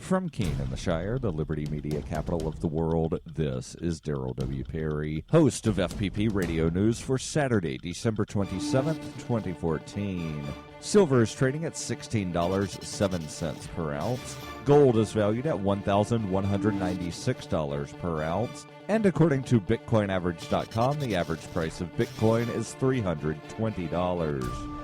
From Keene in the Shire, the Liberty Media capital of the world, this is Darrell W. Perry, host of FPP Radio News for Saturday, December 27th, 2014. Silver is trading at $16.07 per ounce. Gold is valued at $1,196 per ounce. And according to BitcoinAverage.com, the average price of Bitcoin is $320.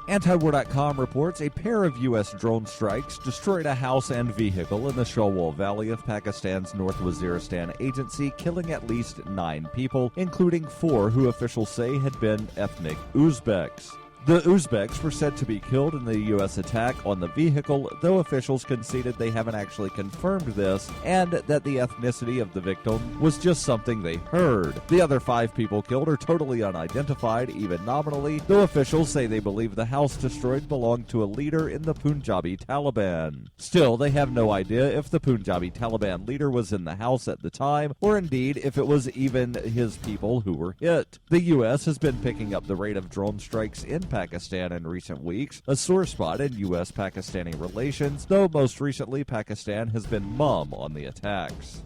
Antiwar.com reports a pair of U.S. drone strikes destroyed a house and vehicle in the Sholwal Valley of Pakistan's North Waziristan agency, killing at least 9 people, including 4 who officials say had been ethnic Uzbeks. The Uzbeks were said to be killed in the U.S. attack on the vehicle, though officials conceded they haven't actually confirmed this, and that the ethnicity of the victim was just something they heard. The other 5 people killed are totally unidentified, even nominally, though officials say they believe the house destroyed belonged to a leader in the Punjabi Taliban. Still, they have no idea if the Punjabi Taliban leader was in the house at the time, or indeed if it was even his people who were hit. The U.S. has been picking up the rate of drone strikes in Pakistan in recent weeks, a sore spot in U.S.-Pakistani relations, though most recently Pakistan has been mum on the attacks.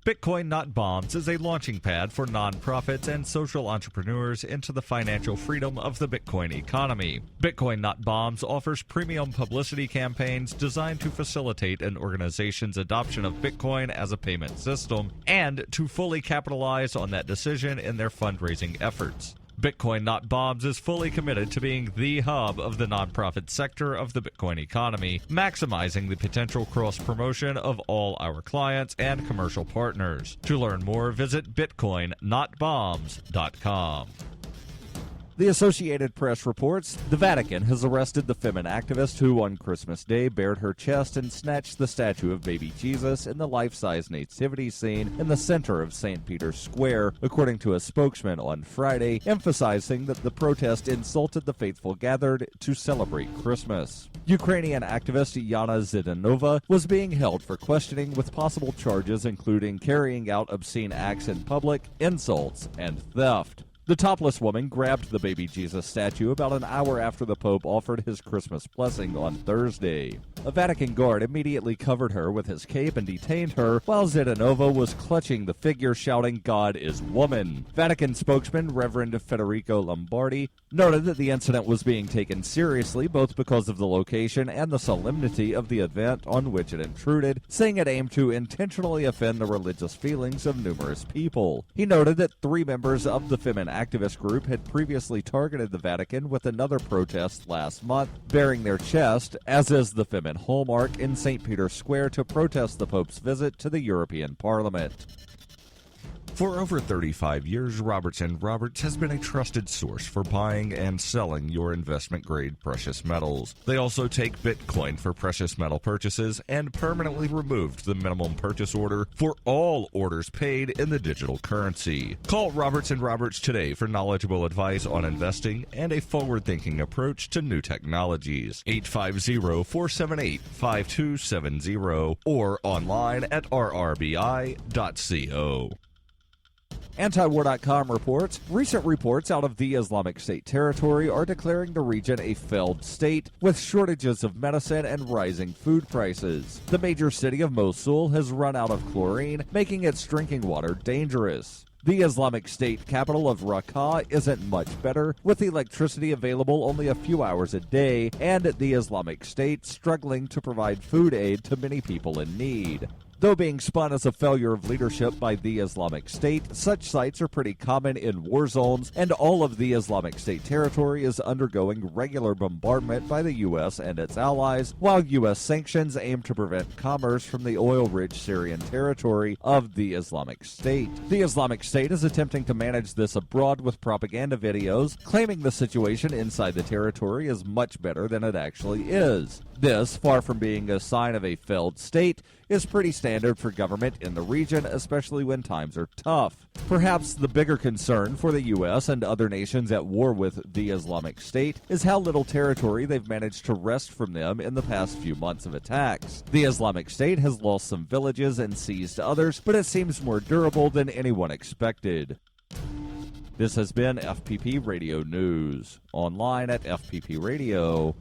Bitcoin Not Bombs is a launching pad for nonprofits and social entrepreneurs into the financial freedom of the Bitcoin economy. Bitcoin Not Bombs offers premium publicity campaigns designed to facilitate an organization's adoption of Bitcoin as a payment system and to fully capitalize on that decision in their fundraising efforts. Bitcoin Not Bombs is fully committed to being the hub of the nonprofit sector of the Bitcoin economy, maximizing the potential cross-promotion of all our clients and commercial partners. To learn more, visit bitcoinnotbombs.com. The Associated Press reports the Vatican has arrested the FEMEN activist who, on Christmas Day, bared her chest and snatched the statue of baby Jesus in the life-size nativity scene in the center of St. Peter's Square, according to a spokesman on Friday, emphasizing that the protest insulted the faithful gathered to celebrate Christmas. Ukrainian activist Yana Zidanova was being held for questioning with possible charges including carrying out obscene acts in public, insults, and theft. The topless woman grabbed the baby Jesus statue about an hour after the Pope offered his Christmas blessing on Thursday. A Vatican guard immediately covered her with his cape and detained her, while Zidanova was clutching the figure, shouting, "God is woman." Vatican spokesman Reverend Federico Lombardi noted that the incident was being taken seriously both because of the location and the solemnity of the event on which it intruded, saying it aimed to intentionally offend the religious feelings of numerous people. He noted that 3 members of the FEMEN activist group had previously targeted the Vatican with another protest last month, bearing their chest, as is the FEMEN hallmark, in St. Peter's Square to protest the Pope's visit to the European Parliament. For over 35 years, Robertson Roberts has been a trusted source for buying and selling your investment-grade precious metals. They also take Bitcoin for precious metal purchases and permanently removed the minimum purchase order for all orders paid in the digital currency. Call Robertson Roberts today for knowledgeable advice on investing and a forward-thinking approach to new technologies. 850-478-5270 or online at rrbi.co. Antiwar.com reports recent reports out of the Islamic State territory are declaring the region a failed state with shortages of medicine and rising food prices. The major city of Mosul has run out of chlorine, making its drinking water dangerous. The Islamic State capital of Raqqa isn't much better, with electricity available only a few hours a day, and the Islamic State struggling to provide food aid to many people in need. Though being spun as a failure of leadership by the Islamic State, such sites are pretty common in war zones, and all of the Islamic State territory is undergoing regular bombardment by the U.S. and its allies, while U.S. sanctions aim to prevent commerce from the oil-rich Syrian territory of the Islamic State. The Islamic State is attempting to manage this abroad with propaganda videos, claiming the situation inside the territory is much better than it actually is. This, far from being a sign of a failed state, is pretty standard for government in the region, especially when times are tough. Perhaps the bigger concern for the U.S. and other nations at war with the Islamic State is how little territory they've managed to wrest from them in the past few months of attacks. The Islamic State has lost some villages and seized others, but it seems more durable than anyone expected. This has been FPP Radio News, online at fppradio.com.